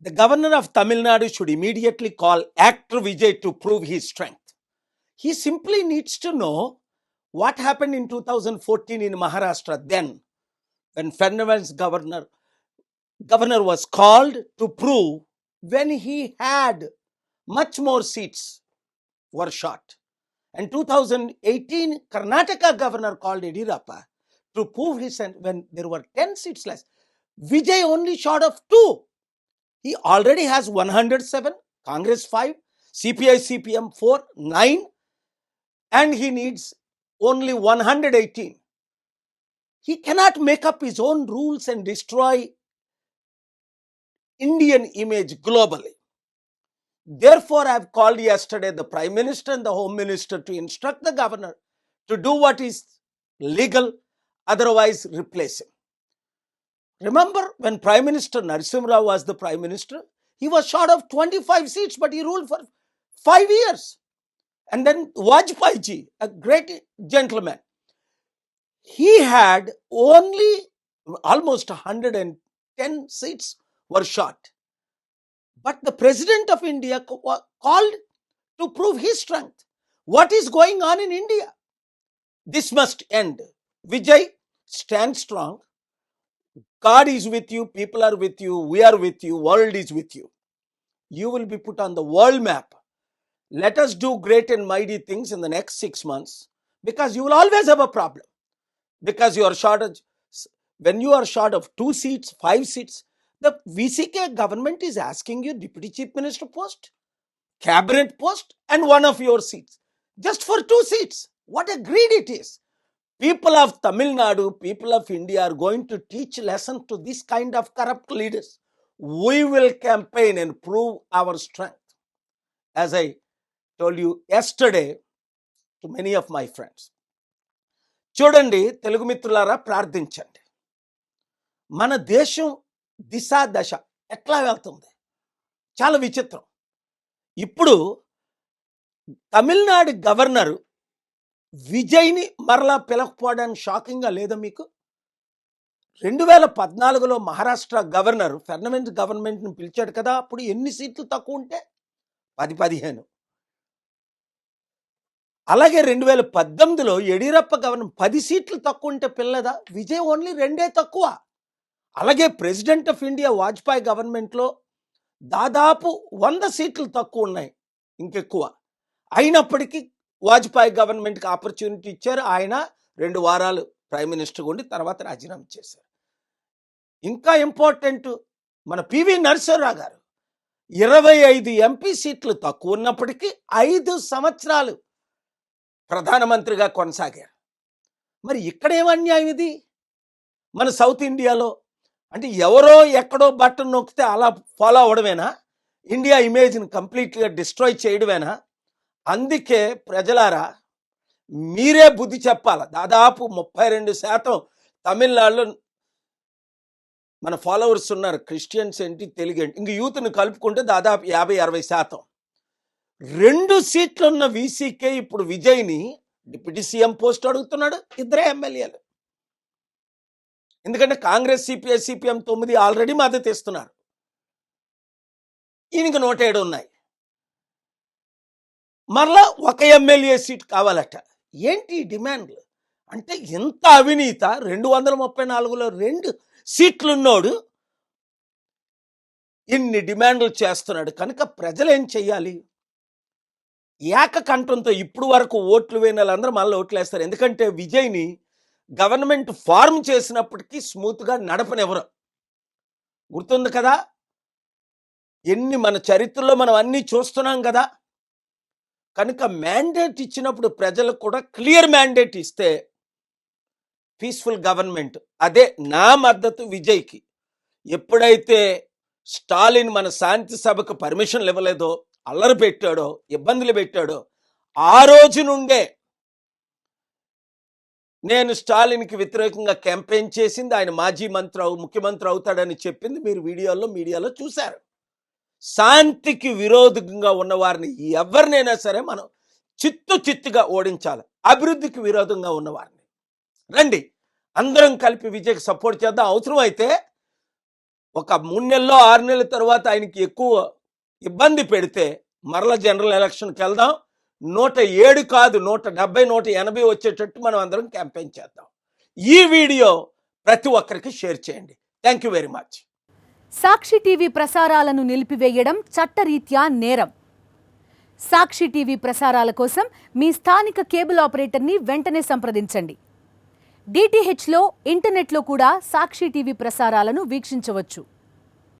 The governor of Tamil Nadu should immediately call actor Vijay to prove his strength. He simply needs to know what happened in 2014 in Maharashtra then, when Fernandez governor was called to prove when he had much more seats were shot. And 2018, Karnataka governor called Yediyurappa to prove his, when there were 10 seats less. Vijay only short of 2. He already has 107, Congress 5, CPI, CPM 4, 9, and he needs only 118. He cannot make up his own rules and destroy Indian image globally. Therefore, I have called yesterday the Prime Minister and the Home Minister to instruct the governor to do what is legal, otherwise replace him. Remember when Prime Minister Narasimha Rao was the Prime Minister, he was short of 25 seats, but he ruled for 5 years. And then Vajpayee ji, a great gentleman, he had only almost 110 seats were shot. But the President of India called to prove his strength. What is going on in India? This must end. Vijay, stand strong. God is with you, people are with you, we are with you, world is with you. You will be put on the world map. Let us do great and mighty things in the next 6 months, because you will always have a problem. Because you are short of, when you are short of 2 seats, 5 seats, the VCK government is asking you Deputy Chief Minister post, cabinet post, and one of your seats, just for 2 seats. What a greed it is. People of Tamil Nadu, people of India are going to teach lesson to this kind of corrupt leaders. We will campaign and prove our strength. As I told you yesterday to many of my friends, చూడండి తెలుగు మిత్రులారా, ప్రార్థించండి. మన దేశం దిశ దశ ఎట్లా వెళ్తుంది, చాలా విచిత్రం. ఇప్పుడు తమిళనాడు గవర్నర్ విజయ్ని మరలా పిలకపోవడానికి షాకింగ్గా లేదా మీకు? 2014లో మహారాష్ట్ర గవర్నర్ ఫెర్నాండెస్ గవర్నమెంట్ని పిలిచాడు కదా, అప్పుడు ఎన్ని సీట్లు తక్కువ ఉంటే 10-15. అలాగే 2018లో యడియూరప్ప గవర్నర్ 10 సీట్లు తక్కువ ఉంటే పిల్లదా? విజయ్ ఓన్లీ 2 తక్కువ. అలాగే ప్రెసిడెంట్ ఆఫ్ ఇండియా వాజ్పేయి గవర్నమెంట్లో దాదాపు 100 సీట్లు తక్కువ ఉన్నాయి, ఇంకెక్కువ. అయినప్పటికీ వాజ్పేయి గవర్నమెంట్కి ఆపర్చునిటీ ఇచ్చారు. ఆయన 2 వారాలు ప్రైమ్ మినిస్టర్గా ఉండి తర్వాత రాజీనామా చేశారు. ఇంకా ఇంపార్టెంట్, మన పివి నరసింహారావు గారు 25 ఎంపీ సీట్లు తక్కువ ఉన్నప్పటికీ 5 సంవత్సరాలు ప్రధానమంత్రిగా కొనసాగారు. మరి ఇక్కడ ఏం అన్యాయం ఇది? మన సౌత్ ఇండియాలో అంటే ఎవరో ఎక్కడో బటన్ నొక్కితే అలా ఫాలో అవడమేనా? ఇండియా ఇమేజ్ని కంప్లీట్గా డిస్ట్రాయ్ చేయడమేనా? అందుకే ప్రజలారా, మీరే బుద్ధి చెప్పాలి. దాదాపు 32% తమిళనాడులో మన ఫాలోవర్స్ ఉన్నారు. క్రిస్టియన్స్ ఏంటి, తెలుగు ఏంటి, ఇంక యూత్ని కలుపుకుంటే దాదాపు 50-60%. 2 సీట్లు ఉన్న వీసీకే ఇప్పుడు విజయ్ని డిప్యూటీ సీఎం పోస్ట్ అడుగుతున్నాడు. 2 ఎమ్మెల్యేలు. ఎందుకంటే కాంగ్రెస్, సిపిఐ, సిపిఎం 9 ఆల్రెడీ మద్దతు ఇస్తున్నారు. ఈయనకి 107 ఉన్నాయి. మరలా 1 ఎమ్మెల్యే సీట్ కావాలట. ఏంటి డిమాండ్లు? అంటే ఎంత అవినీత! 234లో 2 సీట్లున్నోడు ఇన్ని డిమాండ్లు చేస్తున్నాడు. కనుక ప్రజలు ఏం చెయ్యాలి? ఏకకంఠంతో ఇప్పుడు వరకు ఓట్లు వేయని వాళ్ళందరూ మళ్ళీ ఓట్లు వేస్తారు. ఎందుకంటే విజయ్ని గవర్నమెంట్ ఫార్మ్ చేసినప్పటికీ స్మూత్గా నడపనివ్వరు. గుర్తుంది కదా, ఎన్ని మన చరిత్రలో మనం అన్నీ చూస్తున్నాం కదా. కనుక మ్యాండేట్ ఇచ్చినప్పుడు ప్రజలకు కూడా క్లియర్ మ్యాండేట్ ఇస్తే పీస్ఫుల్ గవర్నమెంట్. అదే నా మద్దతు విజయ్కి. ఎప్పుడైతే స్టాలిన్ మన శాంతి సభకు పర్మిషన్లు ఇవ్వలేదో, అల్లరి పెట్టాడో, ఇబ్బందులు పెట్టాడో, ఆ రోజు నుండే నేను స్టాలిన్కి వ్యతిరేకంగా క్యాంపెయిన్ చేసింది. ఆయన మాజీ ముఖ్యమంత్రి అవుతాడని చెప్పింది మీరు మీడియాలో చూశారు. శాంతికి విరోధంగా ఉన్న వారిని ఎవరినైనా సరే మనం చిత్తుగా ఓడించాలి. అభివృద్ధికి విరోధంగా ఉన్నవారిని. రండి అందరం కలిపి విజయ్కి సపోర్ట్ చేద్దాం. అవసరం అయితే ఒక 3 నెలల్లో 6 నెలల తర్వాత ఆయనకి ఎక్కువ ఇబ్బంది పెడితే మరల జనరల్ ఎలక్షన్కి వెళ్దాం. 107 కాదు 170 180 వచ్చేటట్టు మనం అందరం క్యాంపెయిన్ చేద్దాం. ఈ వీడియో ప్రతి ఒక్కరికి షేర్ చేయండి. Thank you very much. Sakshi TV ప్రసారాలను నిలిపివేయడం చట్టరీత్యా నేరం. సాక్షి టీవీ ప్రసారాల కోసం మీ స్థానిక కేబుల్ ఆపరేటర్ని వెంటనే సంప్రదించండి. డిటిహెచ్లో, ఇంటర్నెట్లో కూడా సాక్షి టీవీ ప్రసారాలను వీక్షించవచ్చు.